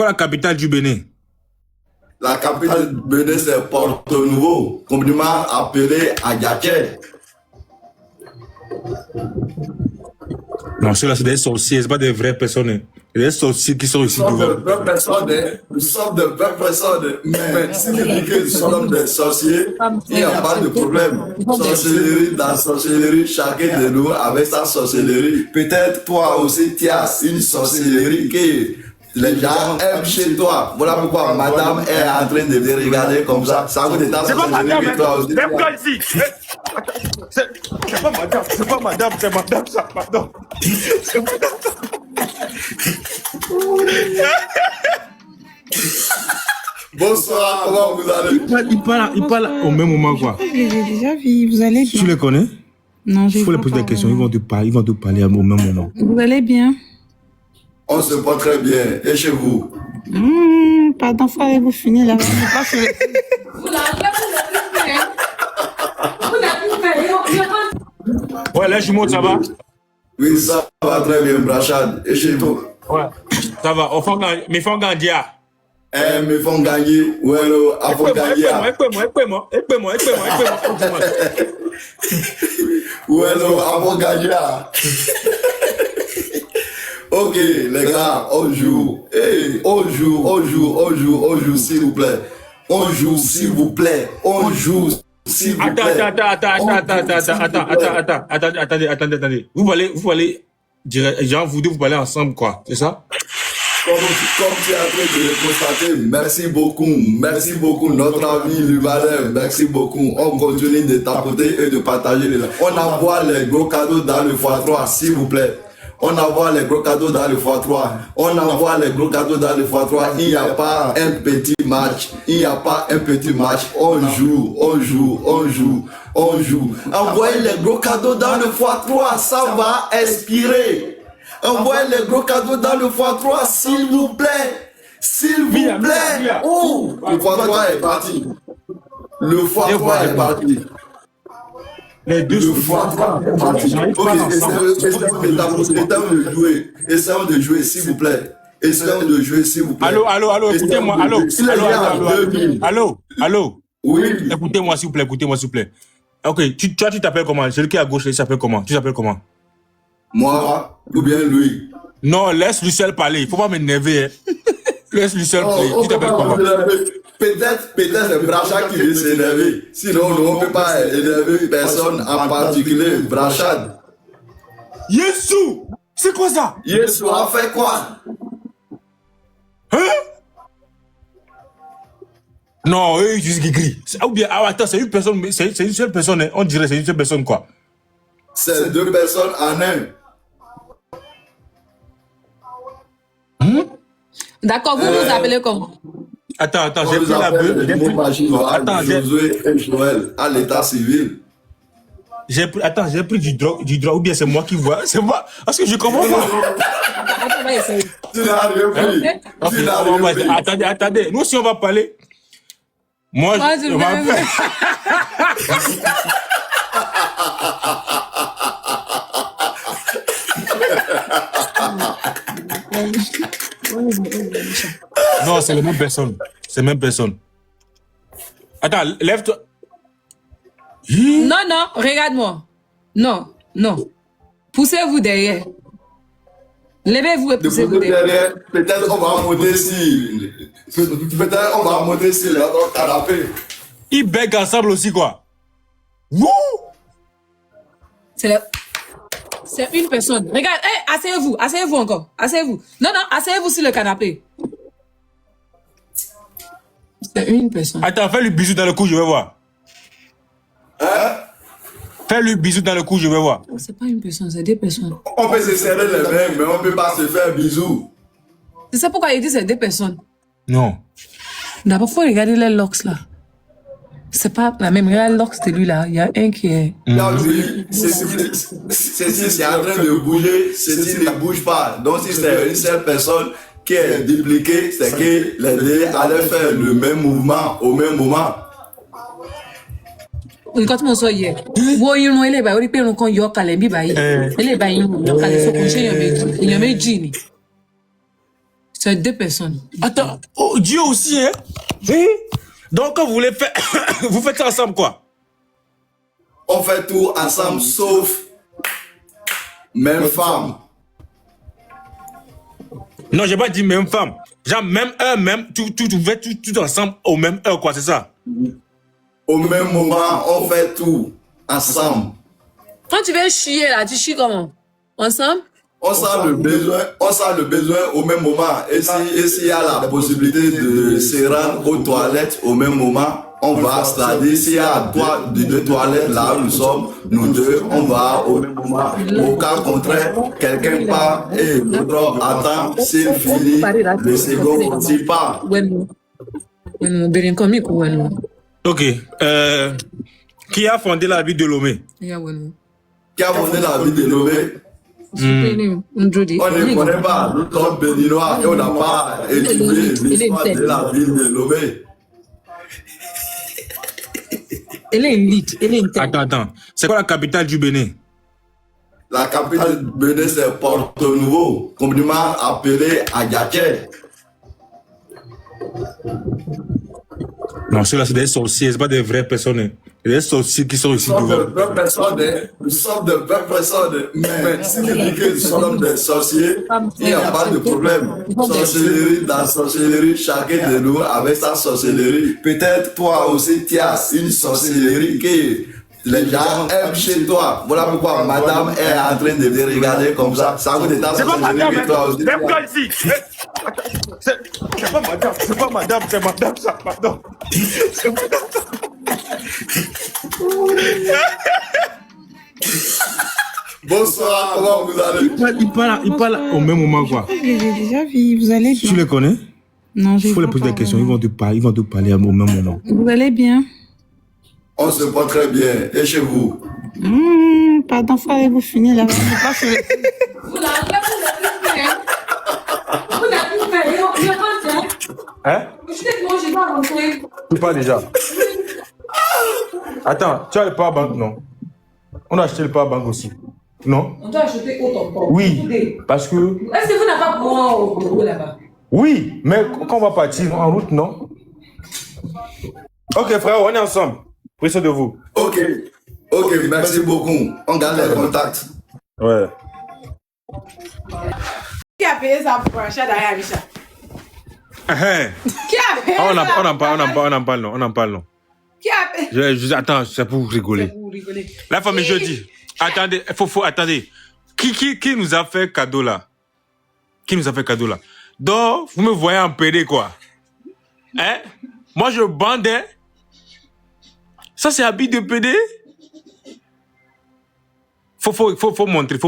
Quoi la capitale du Bénin? La capitale du Bénin, c'est Porto Nouveau, communément appelé Agaké. Non, ceux-là, c'est des sorciers, c'est pas des vraies personnes. C'est des sorciers qui sont ici Nous sommes devant. de vraies personnes, nous sommes de vraies personnes, mais si tu dis que nous sommes des sorciers, il n'y a pas de problème. Sorcellerie, dans la sorcellerie, chacun de nous avec sa sorcellerie. Peut-être toi aussi, tu as une sorcellerie que les gens aiment chez toi. Voilà pourquoi madame est en train de te regarder comme ça. Ça vous détend C'est pas madame, que toi aussi. même pas ici. C'est pas madame, c'est pas madame, c'est madame, ça, pardon. C'est madame. Bonsoir, comment vous allez? Il parle au même moment, quoi. J'ai déjà vu, vous allez bien. Tu les connais? Non, j'ai Il faut pas leur poser des parlé. questions, ils vont te parler au même moment. Vous allez bien? On se porte très bien. Et chez vous? Pardon, faut aller vous finir là. Ouais, là, je monte, ça va? Oui, ça va très bien, Brachad. Et chez vous? Ouais. Ça va, mais faut gagner. Me font gagner. Ouais, à font gagner. Aide-moi. Ouais, à font gagner. Ok, les gars, on joue. Hey, on joue, s'il vous plaît. On joue, s'il vous plaît. On joue, s'il vous plaît. Attendez. Vous allez, genre, vous deux, vous parlez ensemble, quoi. C'est ça? Comme tu es en train de le constater, merci beaucoup, notre ami Libanais, merci beaucoup. On continue de tapoter et de partager les gens. On envoie les gros cadeaux dans le x3, s'il vous plaît. On envoie les gros cadeaux dans le x3. On envoie les gros cadeaux dans le x3. Il n'y a pas un petit match. On joue. Envoyez les gros cadeaux dans le x3. Ça va inspirer. Envoyez les gros cadeaux dans le x3, s'il vous plaît. Oh, le x3 est parti. Le x3 est parti. Les deux Le x3 est parti. Ok, essayons de jouer, s'il vous plaît. Allô, écoutez-moi, allô. Oui. Écoutez-moi, s'il vous plaît. Ok, toi, tu t'appelles comment? Celui qui est à gauche, il s'appelle comment? Tu t'appelles comment? Moi, ou bien lui? Non, laisse Lucien parler. Il faut pas m'énerver. Hein. Laisse Lucien parler. Tu t'appelles comment? Peut-être c'est Brachad qui veut s'énerver. Sinon, on ne peut pas énerver personne en particulier. Brachad. Yesu! C'est quoi ça? Yesu a fait quoi? Hein? Non, eux, ils disent gris. Ou bien, attends, c'est une personne, c'est une seule personne. Hein. On dirait c'est une seule personne, quoi. C'est deux personnes en un. D'accord, vous vous appelez comment? Attends, j'ai pris la bœuf. Attends, Josué et Joël à l'état civil. J'ai pris du drogue, ou bien c'est moi qui vois. C'est moi. Parce que je comprends pas. Tu n'as rien pris. Attendez. Nous, si on va parler. Moi, je vais. Non, c'est la même personne. Attends, lève-toi. Non, regarde-moi. Non. Poussez-vous derrière. Levez-vous et poussez-vous derrière. Peut-être on va monter sur le canapé. Ils bêtent ensemble aussi, quoi. Wouh! C'est une personne. Regarde, asseyez-vous encore. Asseyez-vous. Non, asseyez-vous sur le canapé. C'est une personne. Attends, fais-lui bisou dans le cou, je vais voir. Hein? Fais-lui bisou dans le cou, je vais voir. C'est pas une personne, c'est deux personnes. On peut se serrer les mains, mais on ne peut pas se faire bisous. C'est ça pourquoi il dit c'est deux personnes. Non. D'abord, il faut regarder les locks là. C'est pas la même. Regarde locks de lui là. Il y a un qui est. Là, lui, c'est en train de bouger, ceci ne bouge pas. Donc, si c'est une seule personne qui est dupliquée, c'est que les deux allaient faire le même mouvement au même moment. Quand on soit hier, vous il est là, il peut nous qu'on yoka les bibaï. Il est là, il yoka les sous coucher, il y a mes jeans. C'est 2 personnes. Attends, oh, Dieu aussi, hein? Oui. Donc, quand vous voulez faire, vous faites ça ensemble, quoi? On fait tout ensemble, sauf même femme. Non, j'ai pas dit même femme. Genre, même heure, même, tout fait tout ensemble au même heure, quoi, c'est ça? Au même moment, on fait tout ensemble. Quand tu veux chier là, tu chies comment? Ensemble? On sent le besoin au même moment. Et s'il y a la possibilité de se rendre aux toilettes au même moment, on va, c'est-à-dire s'il y a deux toilettes là où nous sommes, nous deux, on va au même moment. Au cas contraire, quelqu'un part et l'autre attend, s'il finit, le second continue pas. Ok. Qui a fondé la ville de Lomé? Qui a fondé la ville de Lomé? On ne connaît pas, nous sommes béninois et on n'a pas étudié l'histoire de la ville de Lomé. Elle est élite, elle est interne. Attends. C'est quoi la capitale du Bénin? La capitale du Bénin, c'est Porto Nouveau, communément appelé Agaké. Non, ceux-là, c'est des sorciers, c'est pas des vraies personnes. C'est des sorciers qui sont ici Nous sommes devant. de vraies personnes, mais si vous dites que nous sommes des sorciers, il n'y a pas de problème. Sorcellerie, dans la sorcellerie, chacun de nous avec sa sorcellerie. Peut-être toi aussi, tu as une sorcellerie que les gens aiment chez toi. Voilà pourquoi madame est en train de te regarder comme ça. Ça vous détend C'est pas madame, que toi aussi. même toi ici. C'est pas madame, c'est madame, ça, pardon. Bonsoir, comment vous allez? Il parle au même moment, quoi. Je les ai déjà vus, vous allez bien? Tu les connais? Non, Il faut les poser des questions, ils vont te parler au même moment. Vous allez bien? On se porte très bien. Et chez vous? Pardon, faut aller vous finir là. Hein? Tu parles déjà. Attends, tu as le powerbank, non? On a acheté le powerbank aussi. Non? On doit acheter autant pour. Oui, parce que... Est-ce que vous n'avez pas courant au bureau là-bas? Oui, mais quand on va partir en route, non? Ok, frère, on est ensemble. Prenez soin de vous. Ok, merci beaucoup. On garde les contacts. Ouais. Qui a payé ça pour acheter derrière Richard? Qui a payé On ça? en parle, non. Qui a payé? Attends, c'est pour rigoler. Vous rigolez. La famille jeudi. Attendez, attendez. Qui nous a fait cadeau là? Qui nous a fait cadeau là? Donc, vous me voyez en PD quoi? Hein? Moi je bandais. Ça c'est habit de PD? Faut montrer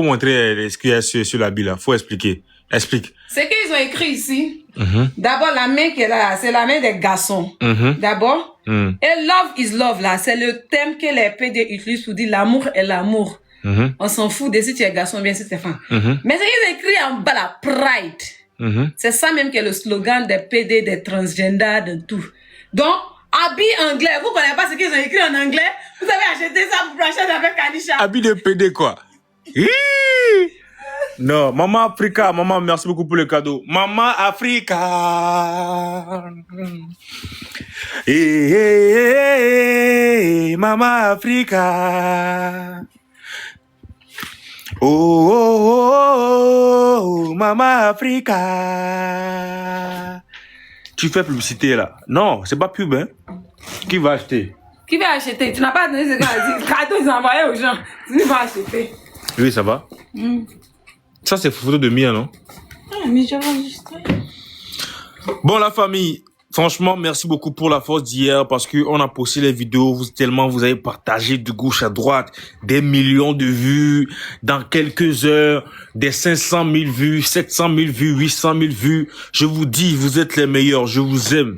ce qu'il y a sur l'habit là. Faut expliquer. Explique. C'est qu'ils ont écrit ici. D'abord, la main qui est là, c'est la main des garçons. D'abord. Et love is love là, c'est le thème que les PD utilisent pour dire l'amour est l'amour. On s'en fout de si tu es garçon ou bien si tu es femme. Mais c'est qu'ils ont écrit en bas là, pride. C'est ça même qui est le slogan des PD, des transgenders, de tout. Donc, habit anglais, vous connaissez pas ce qu'ils ont écrit en anglais? Vous avez acheté ça pour acheter avec Kanisha. Habit de PD quoi? Hi! Non, Maman Africa, maman, merci beaucoup pour le cadeau. Maman Africa. Maman Africa. Oh, Maman Africa. Tu fais publicité là? Non, c'est pas pub, hein? Qui va acheter? Qui va acheter? Tu n'as pas donné ce cadeau, ils ont envoyé aux gens. Tu ne vas acheter. Oui, ça va? Ça, c'est photo de Mia, non? Mais j'ai enregistré. Bon, la famille, franchement, merci beaucoup pour la force d'hier parce que on a posté les vidéos, tellement vous avez partagé de gauche à droite, des millions de vues, dans quelques heures, des 500 000 vues, 700 000 vues, 800 000 vues. Je vous dis, vous êtes les meilleurs, je vous aime.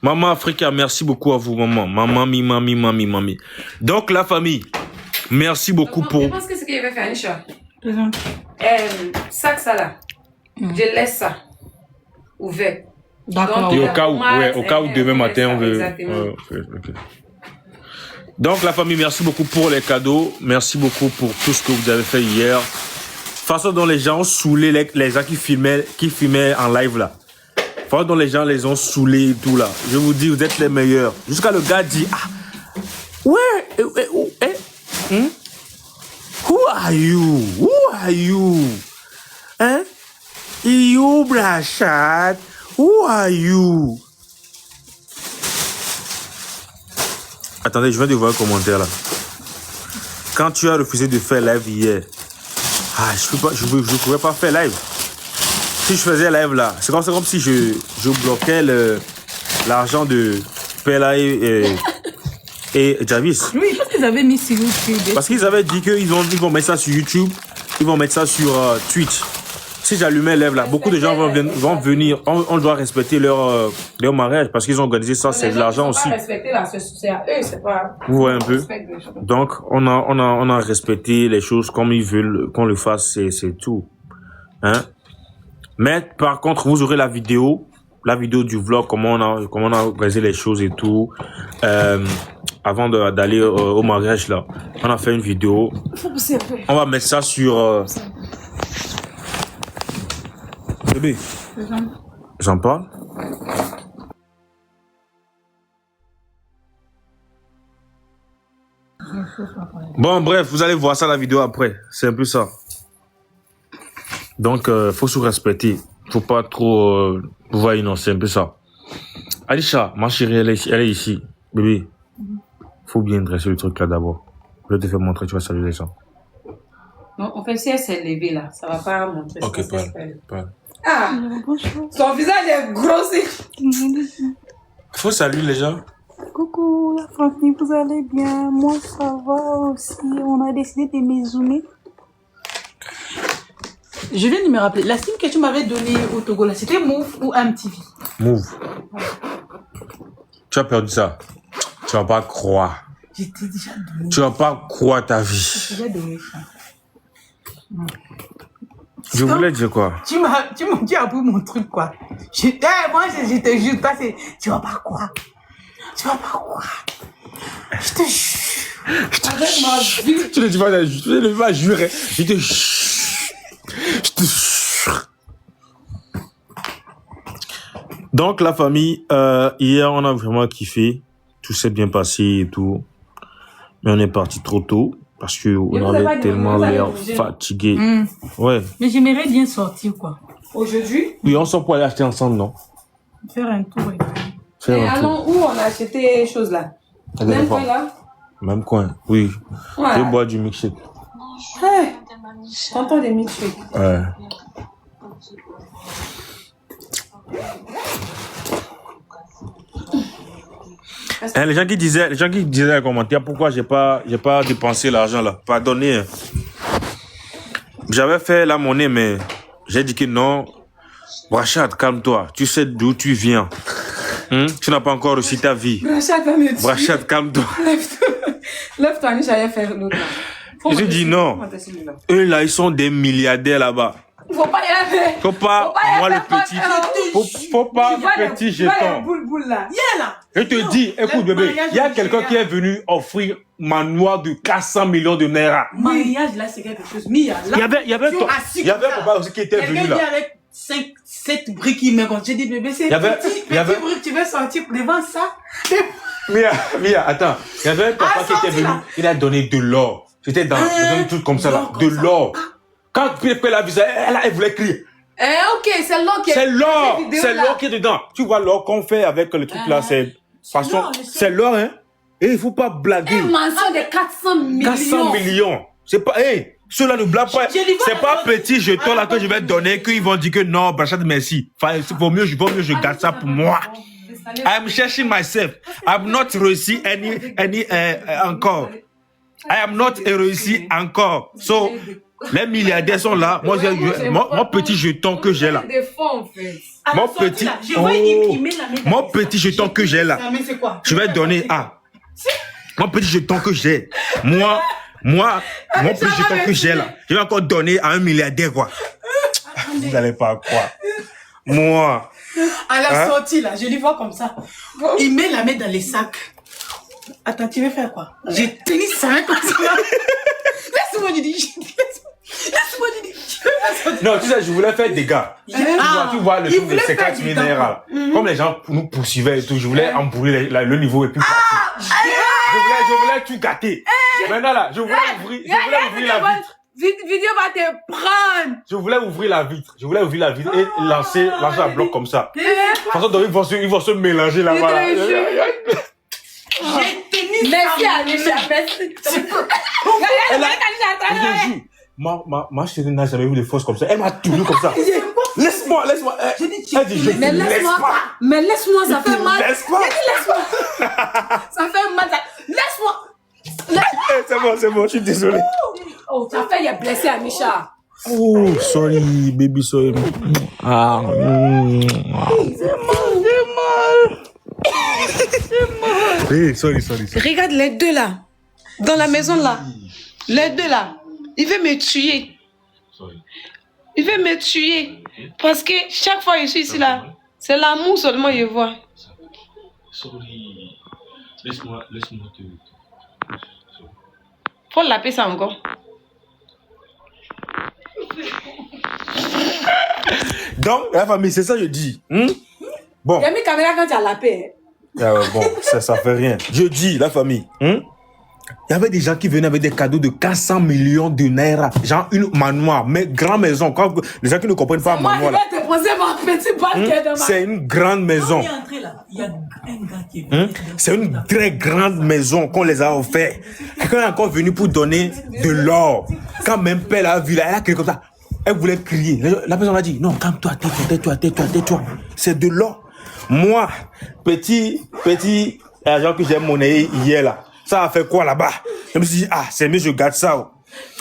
Maman Africa, merci beaucoup à vous, maman. Mamie. Donc, la famille, merci beaucoup pour... Je pense que c'est ce qu'il va faire, Anisha. Sac ça là. Je laisse ça ouvert. D'accord. Et au cas où demain matin on veut... Exactement. Ok. Donc la famille, merci beaucoup pour les cadeaux. Merci beaucoup pour tout ce que vous avez fait hier. façon dont les gens ont saoulé les gens qui filmaient en live là. Façon dont les gens les ont saoulés et tout là. Je vous dis, vous êtes les meilleurs. Jusqu'à le gars dit, who are you? Who are you? Hein? You, Brachat? Who are you? Attendez, je viens de voir un commentaire là. Quand tu as refusé de faire live hier, je pouvais pas faire live. Si je faisais live là, c'est comme si je bloquais l'argent de Pella et Jarvis. Oui, parce qu'ils avaient mis sur YouTube. Parce qu'ils avaient dit qu'ils vont mettre ça sur YouTube, ils vont mettre ça sur Twitch. Si j'allumais live là, beaucoup de gens vont venir. On doit respecter leur mariage parce qu'ils ont organisé ça, c'est de l'argent aussi. Respecter là, c'est à eux, c'est pas. Vous voyez un peu. Donc on a respecté les choses comme ils veulent qu'on le fasse, c'est tout. Hein? Mais par contre, vous aurez la vidéo du vlog, comment on a organisé les choses et tout. Avant d'aller au mariage là, on a fait une vidéo. On va mettre ça sur. Bébé, j'en parle. Bon, bref, vous allez voir ça la vidéo après. C'est un peu ça. Donc, faut se respecter. Faut pas trop voir innocent, c'est un peu ça. Alisha, ma chérie, elle est ici. Bébé, faut bien dresser le truc là d'abord. Je vais te faire montrer, tu vas saluer les gens. Non, en fait, si elle s'est levée là, ça va pas montrer. Ok, parle. Ah, son visage est grossi. Faut saluer les gens. Coucou la famille, vous allez bien? Moi ça va aussi. On a décidé de maisonner. Je viens de me rappeler, la SIM que tu m'avais donnée au Togo là, c'était Move ou MTV? Move. Tu as perdu ça. Tu vas pas croire. J'étais déjà donné. Tu vas pas croire ta vie. J'ai déjà donné ça. Je voulais dire quoi? Tu as pris mon truc quoi. Moi je te jure, toi c'est. Tu vas pas croire. Tu vas pas croire. Je te jure. Avec ma vie. Tu ne vas pas jurer. Je te jure. Donc la famille, hier on a vraiment kiffé. Tout s'est bien passé et tout. Mais on est parti trop tôt. Parce qu'on avait tellement l'air fatigué. Ouais. Mais j'aimerais bien sortir, quoi. Aujourd'hui? Oui, on sort pour aller acheter ensemble, non? Faire un tour. Et allons où on a acheté les choses là? Même coin là? Même coin, oui. Ouais. Je bois du milkshake. Hey, t'entends des milkshakes? Ouais. Les gens qui disaient dans les commentaires pourquoi j'ai pas dépensé l'argent là, pardonnez. J'avais fait la monnaie mais j'ai dit que non. Brachat, calme-toi. Tu sais d'où tu viens. Tu n'as pas encore réussi ta vie. Brachat va me dire. Brachat, calme-toi. Lève-toi, j'allais faire l'autre. Je dis non. Eux là, ils sont des milliardaires là-bas. Faut pas y aller. Faut pas, moi le petit. Faut pas le petit jeton. Boule là. Là. Je te dis, écoute bébé, il y a quelqu'un qui est venu offrir manoir de 400 millions de naira. Mariage là, c'est quelque chose. Mia, là. Il y avait papa aussi qui était venu là. Avec 7 briques qui me comptent. J'ai dit bébé, c'est petit brique, tu veux sortir devant ça? Mia, attends. Il y avait un papa qui était venu, il a donné de l'or. C'était dans un truc comme ça là, de l'or. Quand Pépé l'a vu ça, elle voulait crier. Ok, c'est l'or qui est. C'est l'or qui est dedans. Tu vois l'or qu'on fait avec le truc là, c'est l'or, hein. Et il faut pas blaguer. Un mention de 400 millions. 400 millions. C'est pas, ceux-là ne blaguent pas. C'est pas petit jeton là que je vais te donner qu'ils vont dire que non, Brachat, merci. Enfin, vaut mieux je garde ça pour moi. I'm cherching myself. I'm not réussi encore. I am not réussi encore. So, les milliardaires sont là. Moi, mon petit jeton que j'ai là. Mon petit jeton que j'ai là. Je vais donner à. Mon petit jeton que j'ai. Moi, mon petit jeton que j'ai là. Je vais encore donner à un milliardaire, quoi. Vous n'allez pas croire. Moi. À la sortie, là, je les vois comme ça. Il met la main dans les sacs. Attends, tu veux faire quoi? J'ai tenu ça comme ça. Laisse-moi, je dis. Laisse-moi dire. Non, tu sais, je voulais faire des gars. Tu vois le truc de 50 000 naira. Comme les gens nous poursuivaient et tout, je voulais embrouiller le niveau et puis partir. Je voulais tout gâter. Maintenant là, je voulais ouvrir la vitre. Vidéo va te prendre. Je voulais ouvrir la vitre et lancer un bloc comme ça. De toute façon, donc, ils vont se mélanger là-bas. Merci Anisha, merci. Je te jure, ma chérie n'a jamais vu des fausses comme ça. Elle m'a tenu comme ça. Laisse-moi. Elle dit, mais laisse-moi, ça fait mal. Laisse-moi. Ça fait mal. Laisse-moi. C'est bon, je suis désolé. Oh, ta fille est blessée, Anisha. Oh, sorry, baby, sorry. Ah, hey, sorry. Regarde les deux là. Dans la maison là. Les deux là. Il veut me tuer. Il veut me tuer. Parce que chaque fois que je suis ici là, c'est l'amour seulement que je vois. Sorry. Laisse-moi te... Faut l'appeler ça encore. Donc, la famille, c'est ça que je dis. Bon. Il y a mis caméra quand tu as la paix. Bon, ça fait rien. Je dis, la famille. Il y avait des gens qui venaient avec des cadeaux de 400 millions de naira. Genre une manoir, mais grande maison. Quand les gens qui ne comprennent pas manoir là. Je vais te poser mon petit basket dans ma... C'est une grande maison. Il y a un gars qui est venu. C'est une très grande maison qu'on les a offert. Quelqu'un est encore venu pour donner de l'or. Quand même père a vu là, elle a crié comme ça. Elle voulait crier. La personne a dit, non, calme-toi, tais-toi. C'est de l'or. Moi, petit agent que j'ai monnaie hier là, ça a fait quoi là-bas? Je me suis dit, c'est mieux, je garde ça.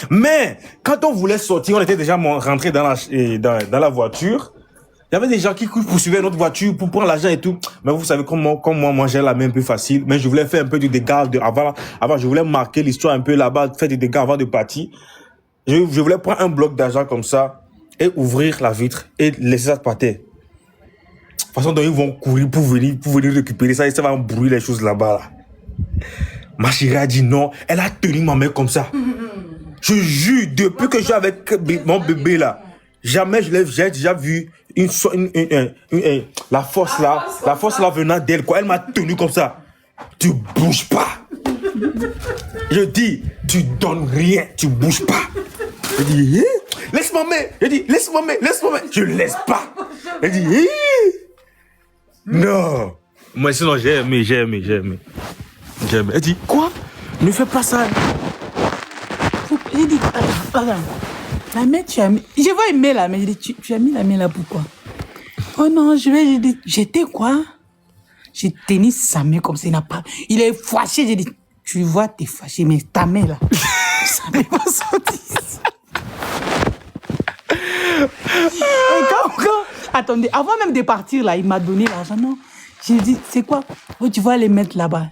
Mais, quand on voulait sortir, on était déjà rentré dans la voiture. Il y avait des gens qui poursuivaient notre voiture pour prendre l'argent et tout. Mais vous savez comment moi j'ai la main un peu facile. Mais je voulais faire un peu de dégâts avant, je voulais marquer l'histoire un peu là-bas, faire des dégâts avant de partir. Je voulais prendre un bloc d'argent comme ça et ouvrir la vitre et laisser ça par terre. De toute façon, donc, ils vont courir pour venir récupérer ça et ça va embrouiller les choses là-bas. Là. Ma chérie a dit non. Elle a tenu ma main comme ça. Je jure, depuis que je suis avec mon bébé là, jamais j'ai déjà vu la force là venant d'elle. Quoi. Elle m'a tenu comme ça. Tu bouges pas. Je dis, tu donnes rien, tu bouges pas. Je dis, laisse ma main. Je dis, laisse ma main. Je laisse pas. Elle dit, non. Moi, sinon, j'ai aimé. Elle dit, quoi? Ne fais pas ça. J'ai dit, attends. La main, tu as mis. Je vois aimer la main. J'ai dit, tu as mis la main là pourquoi? Oh non, j'ai dit, j'étais quoi? J'ai tenu sa main comme ça, il est fâché. J'ai dit, tu vois, t'es fâché, mais ta main là, ça m'est pas sorti. Attendez, avant même de partir là, il m'a donné l'argent. Non, j'ai dit, c'est quoi? Oh, tu vas les mettre là-bas.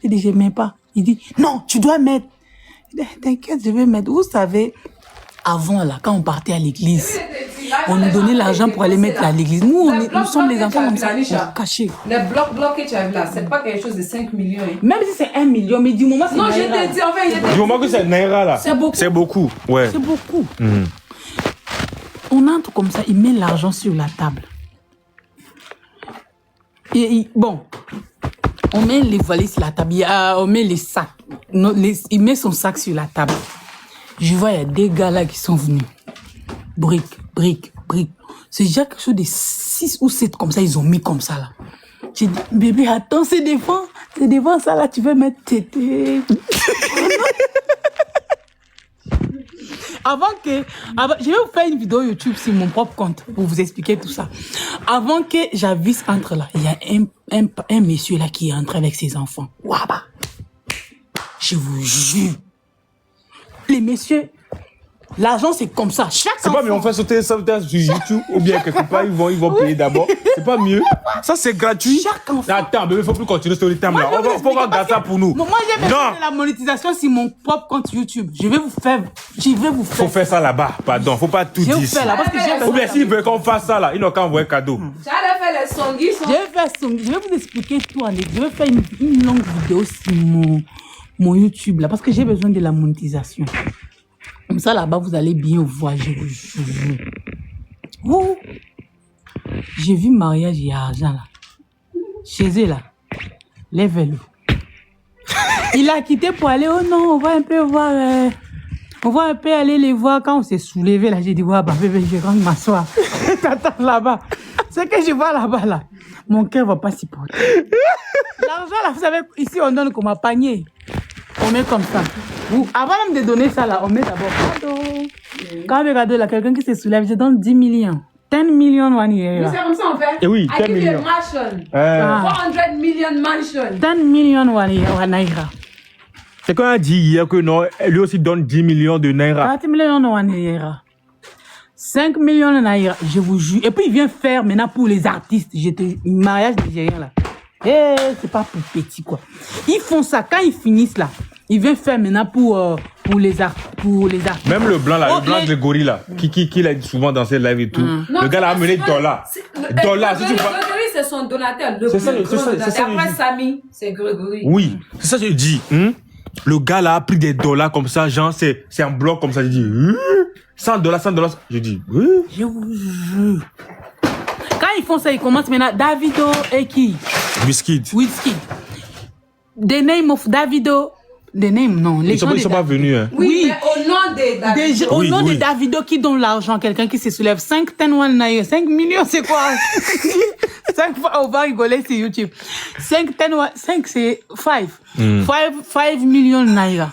J'ai dit, je ne mets pas. Il dit, non, tu dois mettre. T'inquiète, je vais mettre. Vous savez, avant là, quand on partait à l'église, on nous donnait l'argent pour aller mettre à l'église. Nous sommes les enfants comme ça, cachés. Les blocs que tu as vu là, c'est pas quelque chose de 5 millions. Hein. Même si c'est 1 million, mais du moment c'est non, je t'ai dit, en fait, du moment que c'est naira là. C'est beaucoup. Ouais. C'est beaucoup. On entre comme ça, il met l'argent sur la table. Bon, on met les valises sur la table, on met les sacs. Il met son sac sur la table. Je vois, il y a des gars là qui sont venus. Brique. C'est déjà quelque chose de 6 ou 7 comme ça, ils ont mis comme ça là. J'ai dit, bébé, attends, c'est devant ça là, tu veux mettre tété. Je vais vous faire une vidéo YouTube sur mon propre compte pour vous expliquer tout ça. Avant que j'avise entre là, il y a un monsieur là qui est entré avec ses enfants. Waba. Je vous jure. Les messieurs, l'argent c'est comme ça. Chaque c'est enfant. Pas mieux, on fait sauter ça sur YouTube ou bien quelque part, ils vont payer d'abord. C'est pas mieux. Ça c'est gratuit. Chaque enfant. Attends, bébé, faut plus continuer sur le thème là. Faut regarder ça pour nous. Moi j'ai besoin de la monétisation sur mon propre compte YouTube. Je vais vous faire. Faut faire ça là-bas, pardon. Faut pas tout dire. Ou bien s'ils veulent qu'on fasse ça là, ils n'ont qu'à envoyer un cadeau. J'allais faire les songuis. Je vais vous expliquer tout en ligne. Je vais faire une longue vidéo sur mon YouTube là parce que j'ai besoin de la monétisation. Comme ça, là-bas, vous allez bien voir, je vous jure. Oh. J'ai vu mariage et argent, là. Chez eux, là. Les vélos. Il a quitté pour aller, oh non, on va un peu voir... On va un peu aller les voir. Quand on s'est soulevé, là, j'ai dit, ouais, bah, bébé, je rentre m'asseoir. T'attends là-bas. Ce que je vois là-bas, là, mon cœur va pas s'y porter. L'argent, là, vous savez, ici, on donne comme un panier. On met comme ça. Avant même de donner ça, là, on met d'abord cadeau. Quand on regarde là, quelqu'un qui se soulève, je donne 10 millions. 10 millions de Mais c'est comme ça, on fait. Et oui, 10 I give you a millions. mansion. 400 million mansion. 10 millions de naira. C'est quand on a dit hier que non, lui aussi donne 10 millions de naira. 4 millions de naira. 5 millions de naira, je vous jure. Et puis, il vient faire maintenant pour les artistes. Mariage nigérien, là. Eh, c'est pas pour petit, quoi. Ils font ça. Quand ils finissent, là, ils viennent faire maintenant pour les artistes. Même le blanc, là, Oh, le blanc Grégory, là, qui l'a dit souvent dans ses lives et tout. Non, le gars là a amené $. Dollars, si tu vois. Grégory, c'est son donateur. Le C'est ça, plus c'est grand ça, donateur. c'est ça, Après je dis. Samy, c'est Grégory. Oui, c'est ça que je dis. Le gars là a pris des dollars comme ça, genre c'est un bloc comme ça. Je dis, $100, $100. Je dis, Je vous jure. Quand ils font ça, ils commencent maintenant. Davido et qui? Wizkid. Wizkid. The name of Davido. The name, non. Les gens Ils sont pas venus, hein. Oui, mais au nom de David. Au Oui, nom de oui. Davido qui donne l'argent, quelqu'un qui se soulève 5 millions, c'est quoi? 5 fois, on va rigoler sur YouTube. 5 c'est 5. 5 millions de naira.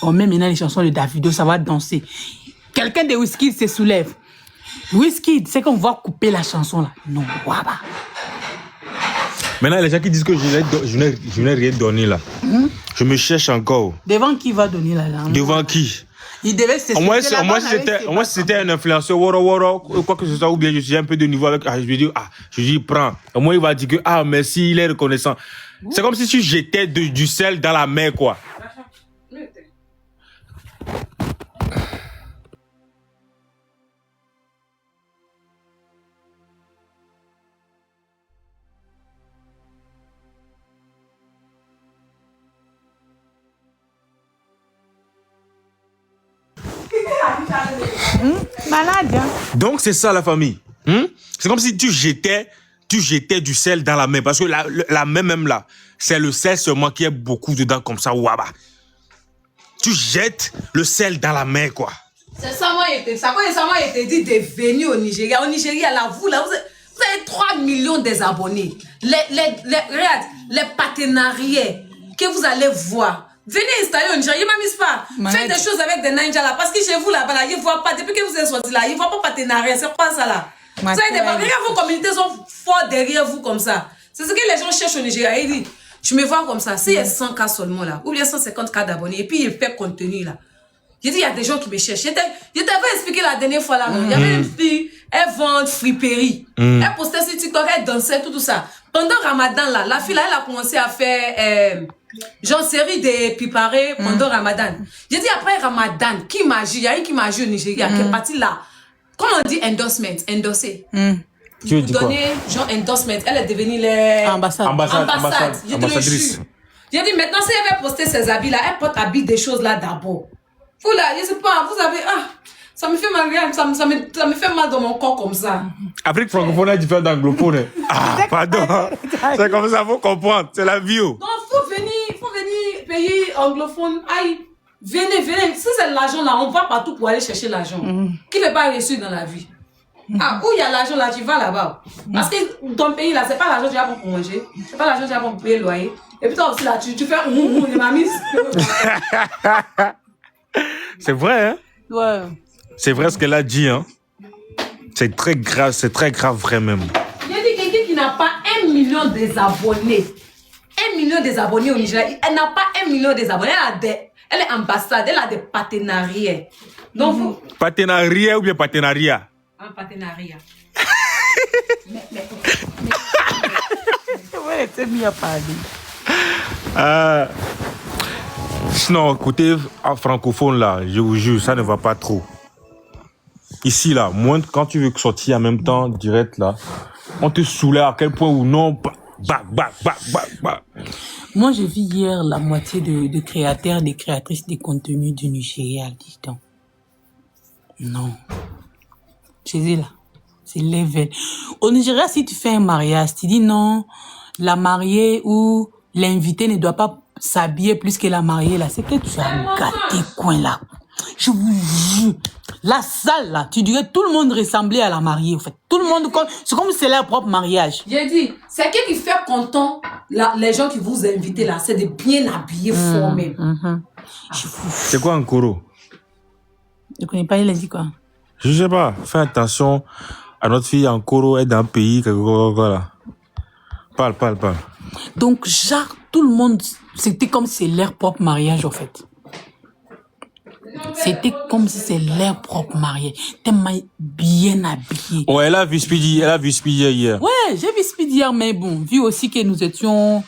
On met maintenant les chansons de Davido, ça va danser. Quelqu'un de Wizkid se soulève. Wizkid, c'est qu'on va couper la chanson là. Non, waba. Maintenant, les gens qui disent que je n'ai rien donné là. Je me cherche encore. Devant qui va donner l'argent? Devant qui? Il devait se Au moins, soulever si là-bas c'était un influenceur, woro, quoi que ce soit, ou bien je suis un peu de niveau avec, je lui dis, prends. Au moins, il va dire que, merci, il est reconnaissant. C'est comme si tu jetais du sel dans la mer, quoi. Malade, hein? Donc, c'est ça, la famille. C'est comme si tu jetais du sel dans la mer. Parce que la mer même là, c'est le sel seulement qui est beaucoup dedans comme ça. Waba. Tu jettes le sel dans la mer, quoi. C'est ça, moi, il était dit de venir au Nigeria. Au Nigeria, là, vous avez 3 millions des abonnés. Regarde, les partenariats que vous allez voir. Venez installer au Nigeria, il m'a mis pas. Faites des choses avec des ninjas là. Parce que chez vous là-bas, là, ils ne voient pas. Depuis que vous êtes sortis là, ils ne voient pas partenariat. C'est quoi ça là? Vous savez, regarde, vos communautés sont fortes derrière vous comme ça. C'est ce que les gens cherchent au Nigeria. Ils disent, je me vois comme ça. S'il y a 100 cas seulement là, ou bien 150 cas d'abonnés, et puis il fait contenu là. J'ai dit, il y a des gens qui me cherchent. Je t'avais expliqué la dernière fois là. Il y avait une fille, elle vend friperie. Elle postait sur TikTok, elle dansait, tout ça. Pendant Ramadan là, la fille là, elle a commencé à faire genre série de piparés pendant Ramadan. J'ai dit après Ramadan, qui magie, il y a une qui magie au Nigeria, qui est partie là. Comment on dit endorsement, endosser. Tu veux dire quoi? Donner genre endorsement, elle est devenue les Ambassade. Je te le jure. J'ai dit maintenant si elle veut poster ses habits là, elle porte habiller des choses là d'abord. Vous là, je sais pas, vous avez ça me fait mal, ça me fait mal dans mon corps comme ça. Afrique francophone est différente d'anglophone. Pardon. C'est comme ça, faut comprendre. C'est la vie. Non, faut venir pays anglophone. Aïe, venez. Si c'est l'argent là, on va partout pour aller chercher l'argent. Qui ne veut pas réussir dans la vie? Où il y a l'argent là, tu vas là-bas. Parce que ton pays là, c'est pas l'argent que tu as pour manger. C'est pas l'argent que tu as pour payer le loyer. Et puis toi aussi là, tu fais il m'a mis. C'est vrai, hein? Ouais. C'est vrai ce qu'elle a dit, hein? C'est très grave, vrai même. Il y a dit quelqu'un qui n'a pas 1 million des abonnés. 1 million des abonnés au Nigeria. Elle n'a pas 1 million des abonnés. Elle est ambassade, elle a des partenariats. Donc vous. Partenariat ou bien partenariat? Un partenariat. Ouais, c'est mieux à parler. Sinon, côté francophone là, je vous jure, ça ne va pas trop. Ici là, moins quand tu veux sortir en même temps, direct là, on te soulève à quel point ou non, Moi, j'ai vu hier la moitié de créateurs, des créatrices de contenu du Nigeria, dis donc. Non. Jésus, là, c'est level. Au Nigeria, si tu fais un mariage, tu dis non, la mariée ou l'invité ne doit pas s'habiller plus que la mariée, là. C'est que tu as gâté coin, là. Je vous jure. La salle, là, tu dirais tout le monde ressemblait à la mariée, en fait. Tout le monde, c'est comme si c'est leur propre mariage. J'ai dit, c'est qui fait content les gens qui vous invitent là, c'est de bien habiller formés. C'est quoi un koro? Je ne connais pas, il a dit quoi? Je sais pas. Fais attention à notre fille en koro, elle est dans un pays, là. Parle. Donc, genre, tout le monde, c'était comme si c'est leur propre mariage, en fait. C'était comme si c'est leur propre mariage. Tellement bien habillé. Ouais, elle a vu Speedy hier. Ouais, j'ai vu Speedy hier, mais bon, vu aussi que nous étions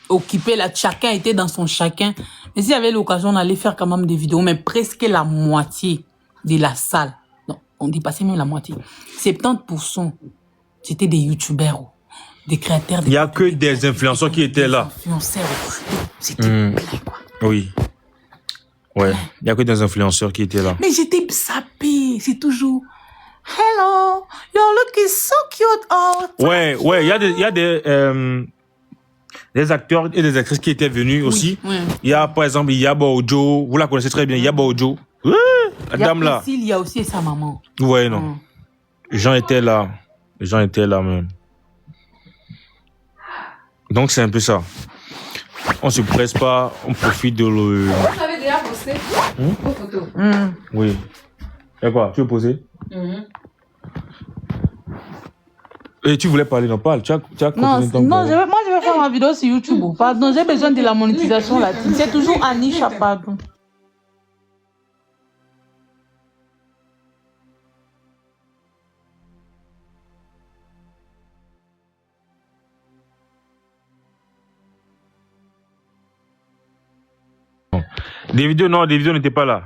occupés, là, chacun était dans son chacun. Mais s'il y avait l'occasion d'aller faire quand même des vidéos, mais presque la moitié de la salle, non, on dépassait même la moitié, 70%, c'était des youtubeurs, des créateurs. Il n'y a que des influenceurs qui étaient là. C'était plein, quoi. Oui. Ouais, il n'y a que des influenceurs qui étaient là. Mais j'étais sapée, c'est toujours hello, your look is so cute. Oh, ouais, il y a des acteurs et des actrices qui étaient venus aussi. Oui. Il y a par exemple Yaba Ojo, vous la connaissez très bien, Yaba Ojo. Ouais, la dame là. Il y a aussi sa maman. Ouais, non. Les gens étaient là même. Donc c'est un peu ça. On se presse pas, on profite de le... Vous avez déjà posté vos photos? Oui. Et quoi, tu veux poser? Et tu voulais parler, non, parle. Tu as Non, moi je vais faire ma vidéo sur YouTube. Pardon, j'ai besoin de la monétisation latine. C'est toujours Anisha, pardon. Des vidéos n'étaient pas là.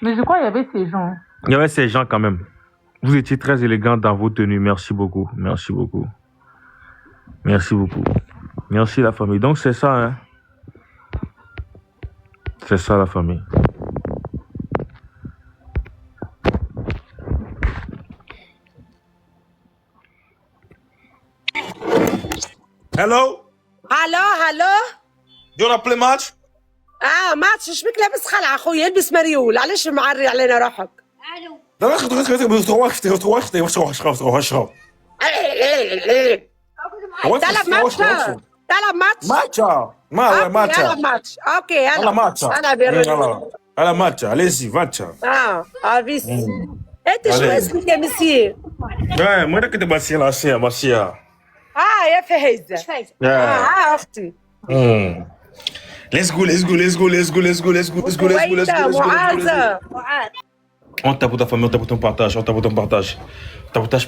Mais je crois qu'il y avait ces gens. Il y avait ces gens quand même. Vous étiez très élégant dans vos tenues. Merci beaucoup. Merci la famille. Donc c'est ça, hein. C'est ça la famille. Hello? هلو Do you want to play match? ماتش ايش بك لابس خلع اخوي البس مريول علاش معري علينا روحك طلب ماتش اوكي À la match, allez-y, match. عبيس انت شو اسمك يا مسير؟ Ouais, moi, que tu vas Marcia. يا فهيزه اختي Let's go. معاذة On tape pour ta famille, on tape pour ton partage.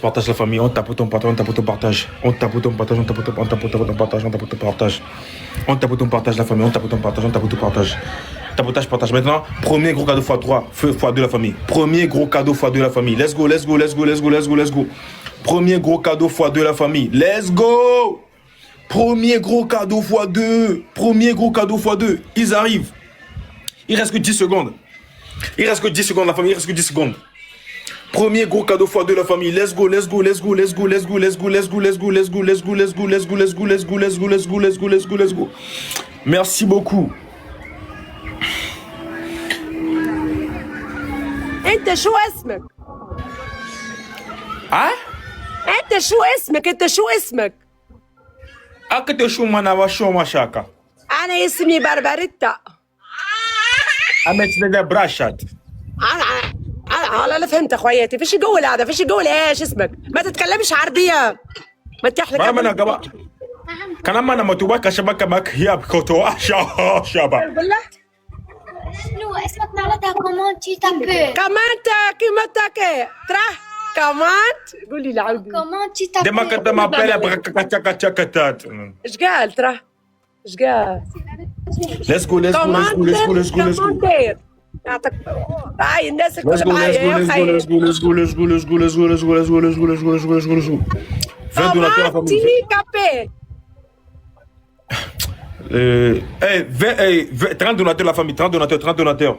Partage la famille, on tape pour ton partage. On tape pour ton partage la famille, on tape pour ton partage. Partage. Maintenant, premier gros cadeau x2 la famille. Premier gros cadeau x2 la famille. Let's go. Premier gros cadeau x2 la famille. Let's go. Premier gros cadeau x2. Ils arrivent. Il reste que 10 secondes. La famille, il reste que 10 secondes. Premier gros cadeau x2 la famille. Let's go. Merci beaucoup. انت شو اسمك؟ انت شو اسمك؟ Akete shumana wa shoma shaka. انا اسمي بربريتا. Amet de brashat. انا لا فهمت اخوياتي فيش جول هذا فيش جول ايش اسمك؟ ما تتكلمش عربيه. ما تحلك انا قبا كان ما متوبك شبكه ماك هي بكوتو شابا. شنو اسمك معناتها كومون تي تابي؟ كيما تاكي تراه كمان قولي العودي كومون تي تابي؟ دما كنت ما بلا بكاكاكاكاتات. ايش قال تراه؟ ايش قال؟ Let's go. يعطيك هاي الناس الكل معايا يا خير. Let's go. 20 donateurs à la famille. كابي 30 donateurs la famille, 30 donateurs.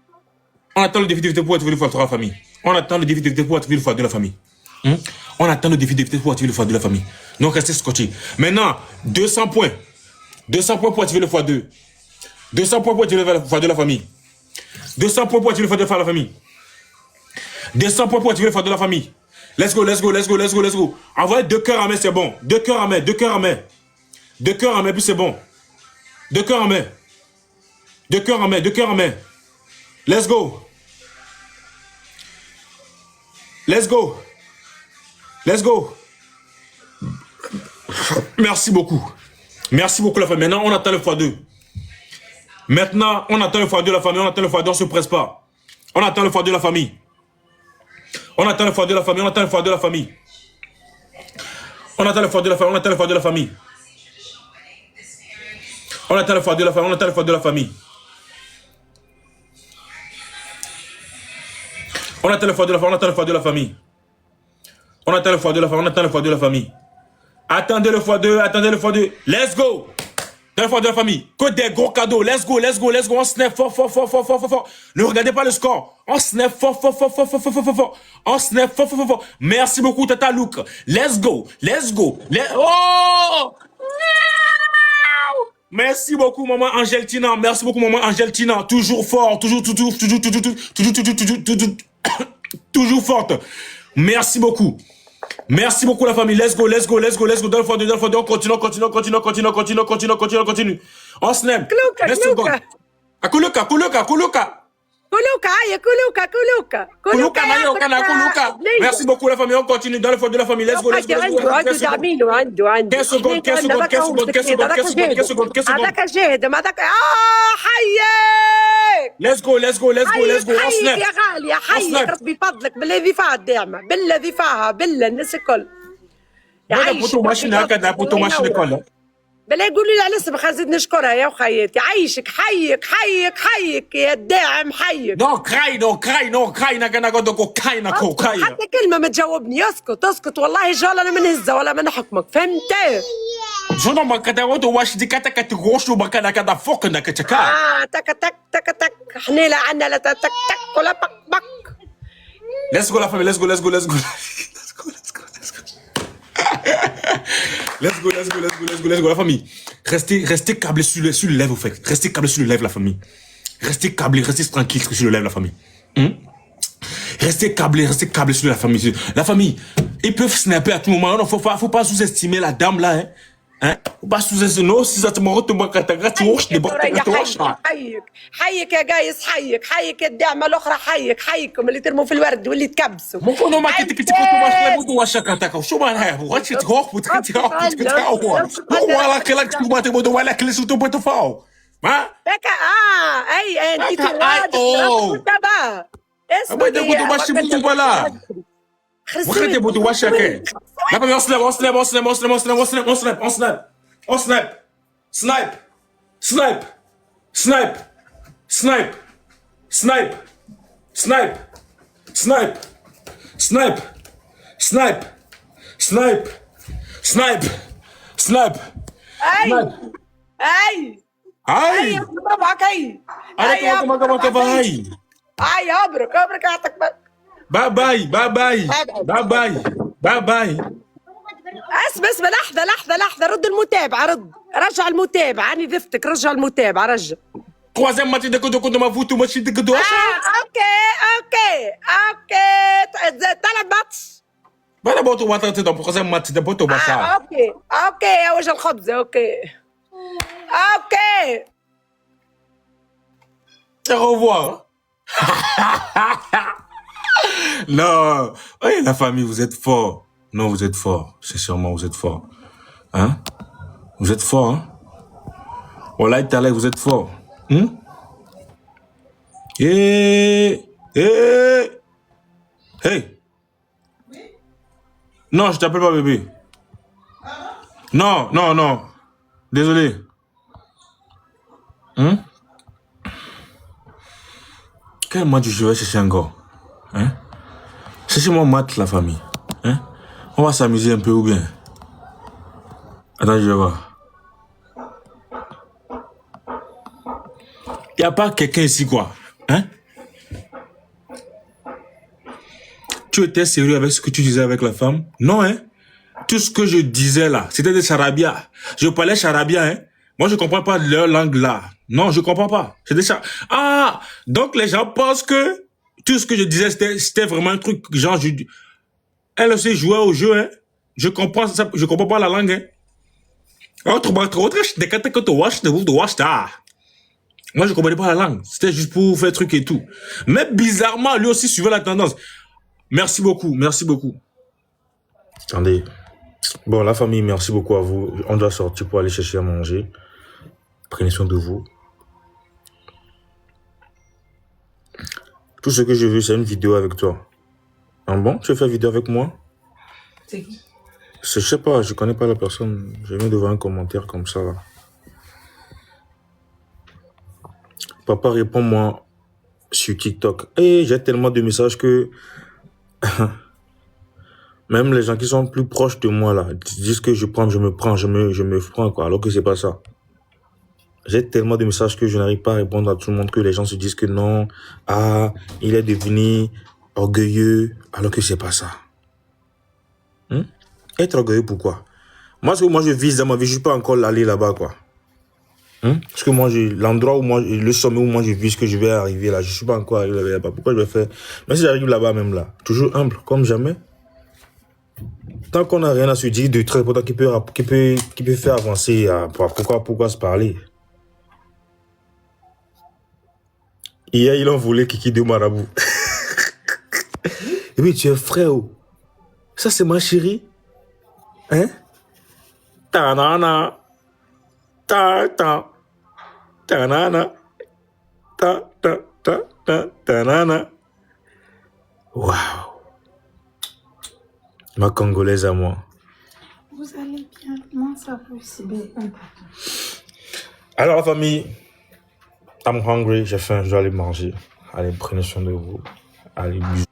On attend le défi d'éviter pour activer le x3 de la famille. On attend le défi d'éviter pour activer le x2 de la famille. On attend le défi d'éviter pour activer le x2 de la famille. Donc restez scotché. Maintenant, 200 points. 200 points pour activer le x2. 200 points pour activer le x2 de la famille. 200 points pour activer le x2 de la famille. 200 points pour activer le x2 de la famille. Let's go, let's go, let's go, let's go, let's go. Envoyez 2 cœurs à main, c'est bon. 2 cœurs à main, 2 cœurs à main. 2 cœurs à main, puis c'est bon. 2 cœurs à main. 2 cœurs à main, 2 cœurs à main. Let's go. Let's go. Let's go. Merci beaucoup. Merci beaucoup la famille. Maintenant, on attend le x2. Maintenant, on attend le x2 de la famille. On attend le x2, on ne se presse pas. On attend le x2 de la famille. On attend le x2 de la famille. On attend le x2 de la famille. On attend le x2 de la famille. On attend le x2 de la famille. On attend le x2 de la famille. On attend le x2 de la famille. On attend le x2 de la famille. On attend le x2 de la famille. On attend le x2 de la famille. On attend le x2 de la famille. Attendez le x2. Attendez le x2. Let's go. Dans le x2 de la famille. Que des gros cadeaux. Let's go. Let's go. Let's go. On snap fort, fort, fort, fort, fort, fort, fort. Ne regardez pas le score. On snap fort, fort, fort, fort, fort, fort, fort, fort. On snap fort, fort, fort, fort. Merci beaucoup, Tata Luke. Let's go. Let's go. Oh! Merci beaucoup, maman Angèle Tina. Merci beaucoup, maman Angèle Tina. Toujours fort. Toujours forte. Merci beaucoup. Merci beaucoup la famille. Let's go, let's go, let's go, let's go. Dans le x2, dans le x2. On continue, continue, continue, continue, continue, continue, continue, continue. On snap. Kuluka. Kuluka, Kuluka, Kuluka. Kuluka, aïe, Kuluka, Kuluka. Kuluka, Kuluka. Merci beaucoup la famille. On continue dans le x2 de la famille. Let's go, let's go, let's go. 15 secondes, 15 secondes, 15 secondes, 15 secondes, 15 secondes, 15 secondes, 15 secondes. هذاك جهد هذاك حيك. Let's go, let's go, let's go, let's go. On snap. حيك يا غالية حيك ربي فضلك بالذي فيها الدعمة بالذي فيها بالله الناس الكل. يعيشك بلا يقولوا لي على اسمك نزيد نشكرها يا وخياتي. يعيشك حيك حيك حيك يا الداعم حيك. نو كراي ناكا حتى كلمة ما تجاوبني. اسكت اسكت والله جال انا من هزة ولا من حكمك فهمت؟ جونا ما كتاوتو واش دي كاتا كتغوشو ما كدا فوق انك تكا. تك تك تك تك حنيلة عنا لا تك تك ولا بك بك. Let's go la famille, let's go, let's go, let's go. Let's go, let's go, let's go, let's go, let's go, la famille. Restez câblés sur le live, au fait. Restez câblés sur le live, la famille. Restez câblés, restez tranquilles sur le live, la famille. Restez câblés sur la famille. La famille, ils peuvent snapper à tout moment. Non, faut pas sous-estimer la dame là, hein. Faut pas sous-estimer. Non, si ça te marre, tu حيك يا قايس حيك حيك يا الدعمة الأخرى حيك حيكم اللي ترموا في الورد واللي تكبسوا. مو كونو ما كنت واش كاتاكو شو معناها واش تروح ولا كلك تبغى تبغى ولا كل شو تبغى تفاو ما بك اي انت تبغى اسمع تبغى واش تبغى ولا وخدي تبغى واش كاين لا بس سنايب اي باباك اي ابرك يعطيك باي اسمع لحظة رد المتابعة رجع المتابعة أنا ذفتك رجع المتابعة رجع. Troisième match de Kodo ma voûte match de Kodo. اوكي طلب ماتش. بلا بوتو ما تنتظر dans troisième match de Boto Bassa. اوكي يا وجه الخبز اوكي. Au revoir. Non, oui, la famille, vous êtes fort. Non, vous êtes fort. Sincèrement, vous êtes fort. Hein? Vous êtes fort, hein? Wallah, Talay, vous êtes fort. Hey! Non, je t'appelle pas bébé. Non. Désolé. Quel match je vais chercher encore? Hein? Cherchez-moi match, la famille. Hein? On va s'amuser un peu ou bien? Attends, je vais voir. Il n'y a pas quelqu'un ici, quoi? Hein? Tu étais sérieux avec ce que tu disais avec la femme? Non, hein? Tout ce que je disais là, c'était des charabia. Je parlais charabia, hein? Moi, je comprends pas leur langue là. Non, je comprends pas. C'est des Ah! Donc, les gens pensent que tout ce que je disais, c'était vraiment un truc, genre, elle aussi jouait au jeu, hein? Je comprends pas la langue, hein? Moi, je comprenais pas la langue. C'était juste pour faire truc et tout. Mais bizarrement, lui aussi suivait la tendance. Merci beaucoup, merci beaucoup. Attendez. Bon, la famille, merci beaucoup à vous. On doit sortir pour aller chercher à manger. Prenez soin de vous. Tout ce que je veux, c'est une vidéo avec toi. Ah bon? Tu veux faire vidéo avec moi? C'est qui? Je sais pas, je connais pas la personne. Je viens de voir un commentaire comme ça, là. Papa, réponds-moi sur TikTok. Et j'ai tellement de messages que... Même les gens qui sont plus proches de moi, là, disent que je me prends, quoi, alors que c'est pas ça. J'ai tellement de messages que je n'arrive pas à répondre à tout le monde, que les gens se disent que non, il est devenu orgueilleux, alors que c'est pas ça. Être orgueilleux, pourquoi? Moi, ce que moi je vise dans ma vie, je suis pas encore allé là-bas, quoi. Parce que moi, l'endroit où moi, le sommet où moi je vise que je vais arriver là, je suis pas encore arrivé là-bas. Pourquoi je vais faire? Mais si j'arrive là-bas même là, toujours humble, comme jamais. Tant qu'on n'a rien à se dire de très important qui peut faire avancer, pourquoi se parler? Hier, il en voulait Kiki de Marabout. Et puis, tu es frère. Ça, c'est ma chérie. Hein? Ta-na-na. Ta-ta. Ta-na-na. Ta-ta-ta-ta-ta-na-na. Waouh. Ma Congolaise à moi. Vous allez bien? Comment ça va aussi bien? Alors, la famille, I'm hungry, j'ai faim, je dois aller manger. Allez, prenez soin de vous. Allez, bisous.